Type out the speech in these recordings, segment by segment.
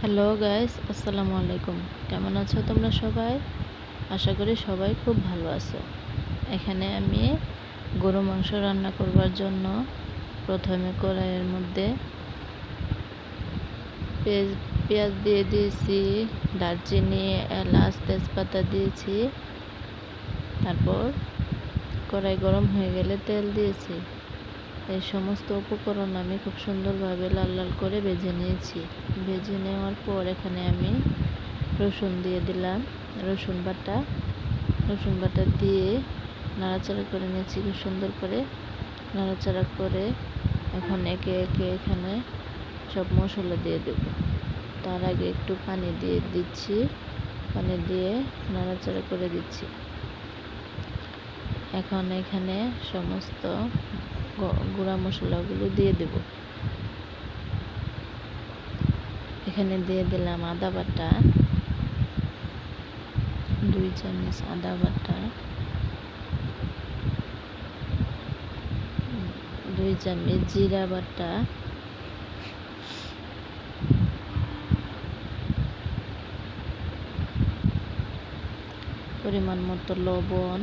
Hello guys, আসসালামু আলাইকুম। কেমন আছো তোমরা সবাই? আশা করি সবাই খুব ভালো আছো। এখানে আমি গরু মাংস রান্না করবার জন্য প্রথমে কড়াইয়ের মধ্যে পেঁয়াজ দিয়ে দিয়েছি, দারচিনি, এলাচ, তেজপাতা দিয়েছি। তারপর কড়াই গরম হয়ে গেলে তেল দিয়েছি। এই সমস্ত উপকরণ আমি খুব সুন্দরভাবে লাল লাল করে ভেজে নিয়েছি। ভেজে নেওয়ার পর এখানে আমি রসুন দিয়ে দিলাম, রসুন বাটা দিয়ে নাড়াচাড়া করে নিয়েছি খুব সুন্দর করে। নাড়াচাড়া করে এখন একে একে এখানে সব মশলা দিয়ে দেব। তার আগে একটু পানি দিয়ে দিচ্ছি, পানি দিয়ে নাড়াচাড়া করে দিচ্ছি। এখন এখানে সমস্ত গুঁড়া মশলাগুলো দিয়ে দেব। এখানে দিয়ে দিলাম আদা বাটা, 2 চামচ আদা বাটা, 2 চামচ জিরা বাটা, পরিমাণ মতো লবণ,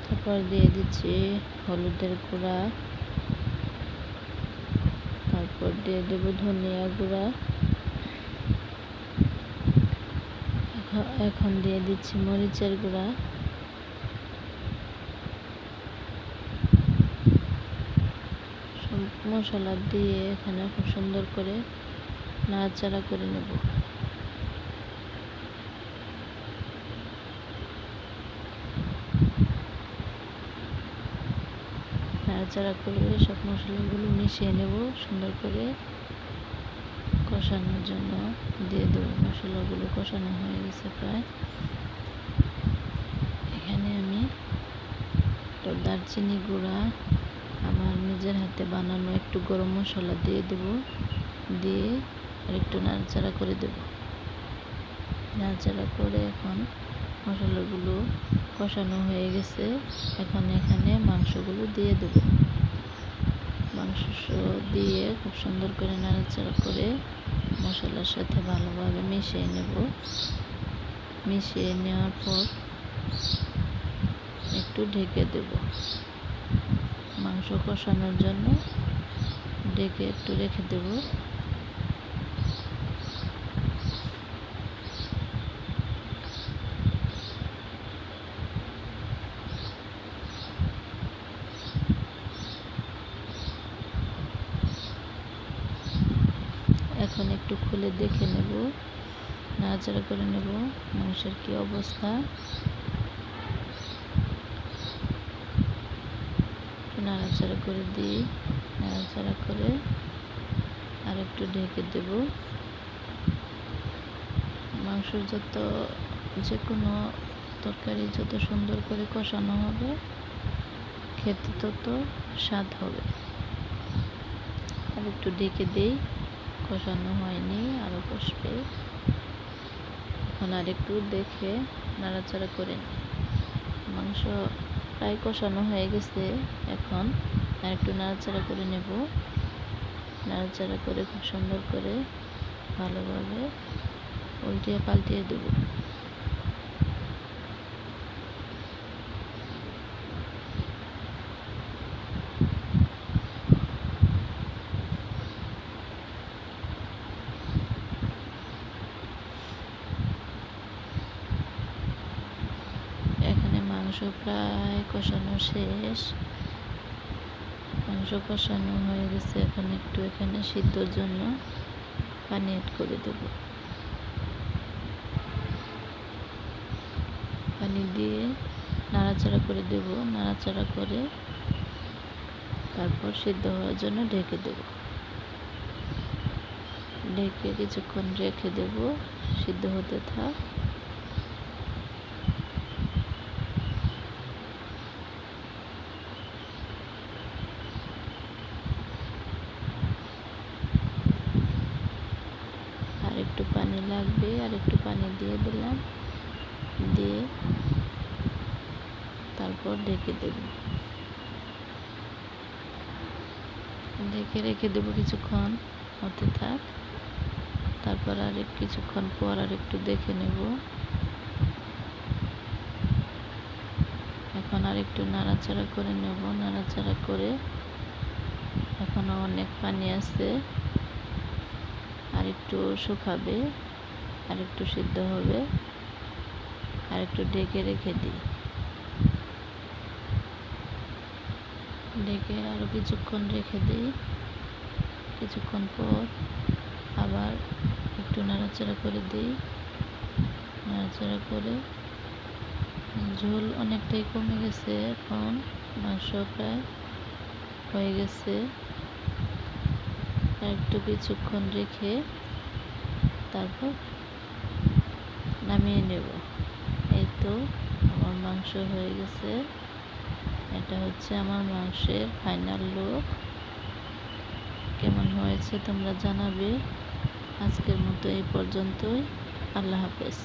তারপর দিয়ে দিচ্ছি হলুদের গুঁড়া, তারপর দিয়ে দেব ধনিয়া গুঁড়া, এখন দিয়ে দিচ্ছি মরিচের গুঁড়া। সব মশলা দিয়ে এখানে খুব সুন্দর করে নাড়াচাড়া করে নেব। নাড়াচাড়া করে সব মশলাগুলো মিশিয়ে নেব সুন্দর করে। কষানোর জন্য দিয়ে দেবো। মশলাগুলো কষানো হয়ে গেছে প্রায়। এখানে আমি দারচিনি গুঁড়া, আমার নিজের হাতে বানানো একটু গরম মশলা দিয়ে দেব, দিয়ে আর একটু নাড়াচাড়া করে দেব। নাড়াচাড়া করে এখন মশলাগুলো কষানো হয়ে গেছে। এখন এখানে মাংসগুলো দিয়ে দেব। মাংস দিয়ে খুব সুন্দর করে নাড়াচাড়া করে মশলার সাথে ভালোভাবে মিশিয়ে নেব। মিশিয়ে নেওয়ার পর একটু ঢেকে দেব। মাংস কষানোর জন্য ঢেকে একটু রেখে দেব। এখন একটু খুলে দেখে নেব, নাড়াচাড়া করে নেব মাংসের কি অবস্থা। নাড়াচাড়া করে দিই, নাড়াচাড়া করে আর একটু ঢেকে দেব। মাংস যে কোনো তরকারি যত সুন্দর করে কষানো হবে, খেতে তত স্বাদ হবে। আর একটু ঢেকে দিই, কষানো হয়নি, আরও কষবে। এখন আর একটু দেখে নাড়াচাড়া করে নিই। মাংস প্রায় কষানো হয়ে গেছে। এখন আর একটু নাড়াচাড়া করে নেব। নাড়াচাড়া করে খুব সুন্দর করে ভালোভাবে উল্টিয়ে পাল্টিয়ে দেব। এখানে মাংস প্রায় কষানো শেষ। মাংস কষানো হয়ে গেছে। এখন একটু এখানে সিদ্ধর জন্য পানি অ্যাড করে দেব। পানি দিয়ে নাড়াচাড়া করে দেব। নাড়াচাড়া করে তারপর সিদ্ধ হওয়ার জন্য ঢেকে দেব। ঢেকে কিছুক্ষণ রেখে দেব, সিদ্ধ হতে থাক। আর একটু পানি লাগবে, আর একটু পানি দিয়ে দিলাম। দিয়ে তারপর ঢেকে দেব। ঢেকে রেখে দেবো কিছুক্ষণ, হতে থাক। তারপর আর কিছুক্ষণ পর আর একটু দেখে নেব। এখন আর একটু নাড়াচাড়া করে নেব। নাড়াচাড়া করে এখনো অনেক পানি আছে, আর একটু শুকাবে, আর একটু সিদ্ধ হবে, আর একটু ঢেকে রেখে দিই। ঢেকে আরও কিছুক্ষণ রেখে দিই। কিছুক্ষণ পর আবার একটু নাড়াচাড়া করে দিই। নাড়াচাড়া করে ঝোল অনেকটাই কমে গেছে, এখন মাংস প্রায় হয়ে গেছে। আর একটু কিছুক্ষণ রেখে তারপর নামিয়ে নেব। এই তো আমার মাংস হয়ে গেছে। এটা হচ্ছে আমার মাংসের ফাইনাল লুক। কেমন হয়েছে তোমরা জানাবে। আজকের মতো এই পর্যন্তই। আল্লাহ হাফেজ।